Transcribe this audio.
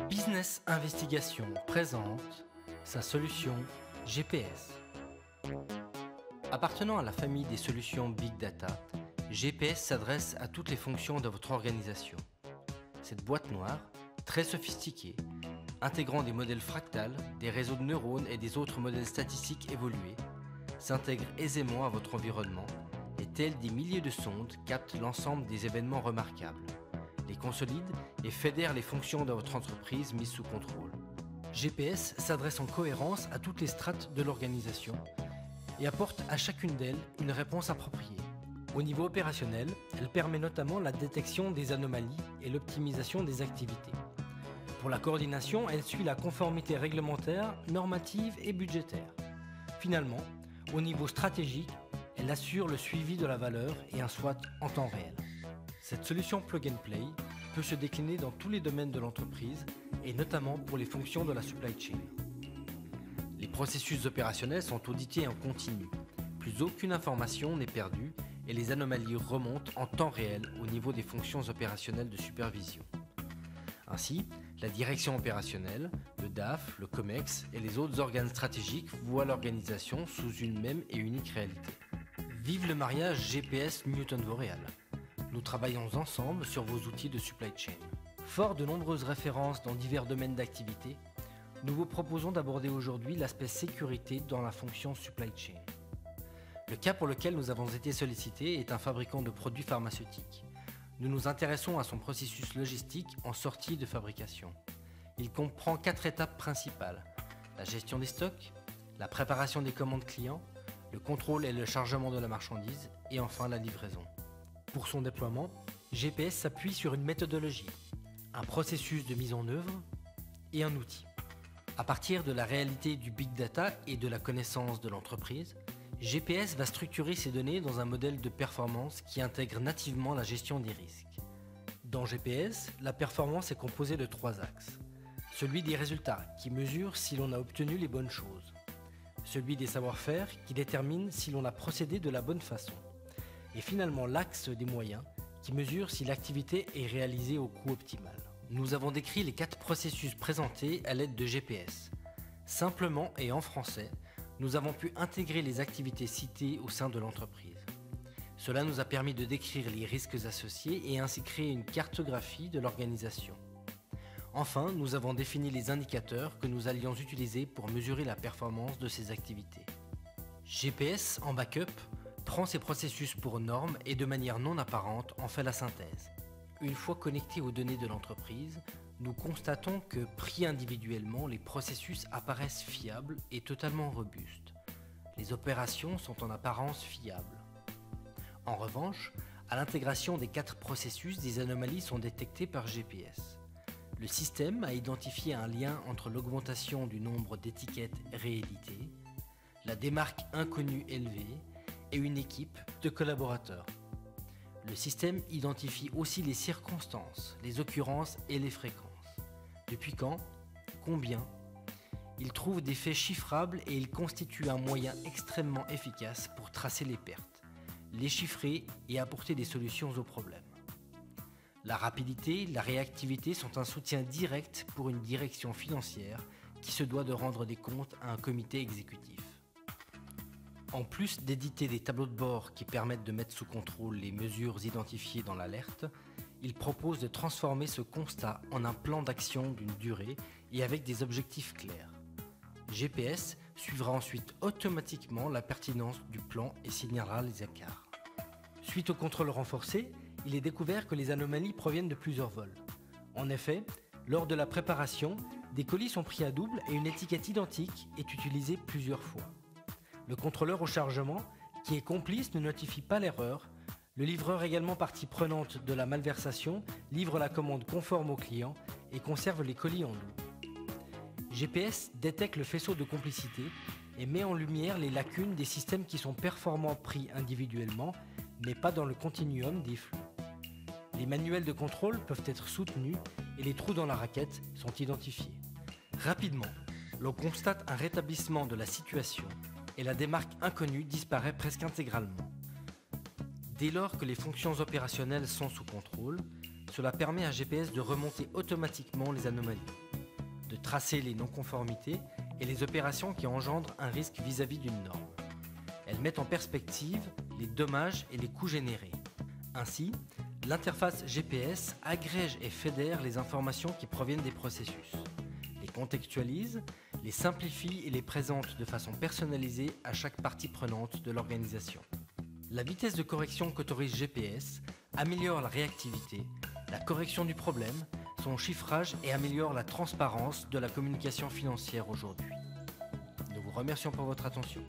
Business Investigation présente sa solution GPS. Appartenant à la famille des solutions Big Data, GPS s'adresse à toutes les fonctions de votre organisation. Cette boîte noire, très sophistiquée, intégrant des modèles fractales, des réseaux de neurones et des autres modèles statistiques évolués, s'intègre aisément à votre environnement et, tels des milliers de sondes, capte l'ensemble des événements remarquables, les consolide et fédère les fonctions de votre entreprise mises sous contrôle. GPS s'adresse en cohérence à toutes les strates de l'organisation et apporte à chacune d'elles une réponse appropriée. Au niveau opérationnel, elle permet notamment la détection des anomalies et l'optimisation des activités. Pour la coordination, elle suit la conformité réglementaire, normative et budgétaire. Finalement, au niveau stratégique, elle assure le suivi de la valeur et un SWOT en temps réel. Cette solution Plug and Play peut se décliner dans tous les domaines de l'entreprise et notamment pour les fonctions de la supply chain. Les processus opérationnels sont audités en continu. Plus aucune information n'est perdue et les anomalies remontent en temps réel au niveau des fonctions opérationnelles de supervision. Ainsi, la direction opérationnelle, le DAF, le COMEX et les autres organes stratégiques voient l'organisation sous une même et unique réalité. Vive le mariage GPS Newton Voreal. Nous travaillons ensemble sur vos outils de supply chain. Fort de nombreuses références dans divers domaines d'activité, nous vous proposons d'aborder aujourd'hui l'aspect sécurité dans la fonction supply chain. Le cas pour lequel nous avons été sollicités est un fabricant de produits pharmaceutiques. Nous nous intéressons à son processus logistique en sortie de fabrication. Il comprend 4 étapes principales: la gestion des stocks, la préparation des commandes clients, le contrôle et le chargement de la marchandise et enfin la livraison. Pour son déploiement, GPS s'appuie sur une méthodologie, un processus de mise en œuvre et un outil. À partir de la réalité du Big Data et de la connaissance de l'entreprise, GPS va structurer ces données dans un modèle de performance qui intègre nativement la gestion des risques. Dans GPS, la performance est composée de 3 axes. Celui des résultats, qui mesure si l'on a obtenu les bonnes choses. Celui des savoir-faire, qui détermine si l'on a procédé de la bonne façon. Et finalement l'axe des moyens, qui mesure si l'activité est réalisée au coût optimal. Nous avons décrit les 4 processus présentés à l'aide de GPS. Simplement et en français, nous avons pu intégrer les activités citées au sein de l'entreprise. Cela nous a permis de décrire les risques associés et ainsi créer une cartographie de l'organisation. Enfin, nous avons défini les indicateurs que nous allions utiliser pour mesurer la performance de ces activités. GPS en backup prend ces processus pour normes et de manière non apparente en fait la synthèse. Une fois connectés aux données de l'entreprise, nous constatons que, pris individuellement, les processus apparaissent fiables et totalement robustes. Les opérations sont en apparence fiables. En revanche, à l'intégration des 4 processus, des anomalies sont détectées par GPS. Le système a identifié un lien entre l'augmentation du nombre d'étiquettes rééditées, la démarque inconnue élevée et une équipe de collaborateurs. Le système identifie aussi les circonstances, les occurrences et les fréquences. Depuis quand? Combien? Il trouve des faits chiffrables et il constitue un moyen extrêmement efficace pour tracer les pertes, les chiffrer et apporter des solutions aux problèmes. La rapidité, la réactivité sont un soutien direct pour une direction financière qui se doit de rendre des comptes à un comité exécutif. En plus d'éditer des tableaux de bord qui permettent de mettre sous contrôle les mesures identifiées dans l'alerte, il propose de transformer ce constat en un plan d'action d'une durée et avec des objectifs clairs. GPS suivra ensuite automatiquement la pertinence du plan et signalera les écarts. Suite au contrôle renforcé, il est découvert que les anomalies proviennent de plusieurs vols. En effet, lors de la préparation, des colis sont pris à double et une étiquette identique est utilisée plusieurs fois. Le contrôleur au chargement, qui est complice, ne notifie pas l'erreur. Le livreur, également partie prenante de la malversation, livre la commande conforme au client et conserve les colis en double. GPS détecte le faisceau de complicité et met en lumière les lacunes des systèmes qui sont performants pris individuellement, mais pas dans le continuum des flux. Les manuels de contrôle peuvent être soutenus et les trous dans la raquette sont identifiés. Rapidement, l'on constate un rétablissement de la situation et la démarque inconnue disparaît presque intégralement. Dès lors que les fonctions opérationnelles sont sous contrôle, cela permet à GPS de remonter automatiquement les anomalies. de tracer les non-conformités et les opérations qui engendrent un risque vis-à-vis d'une norme. Elles mettent en perspective les dommages et les coûts générés. Ainsi, l'interface GPS agrège et fédère les informations qui proviennent des processus, les contextualise, les simplifie et les présente de façon personnalisée à chaque partie prenante de l'organisation. La vitesse de correction qu'autorise GPS améliore la réactivité, la correction du problème, son chiffrage et améliore la transparence de la communication financière aujourd'hui. Nous vous remercions pour votre attention.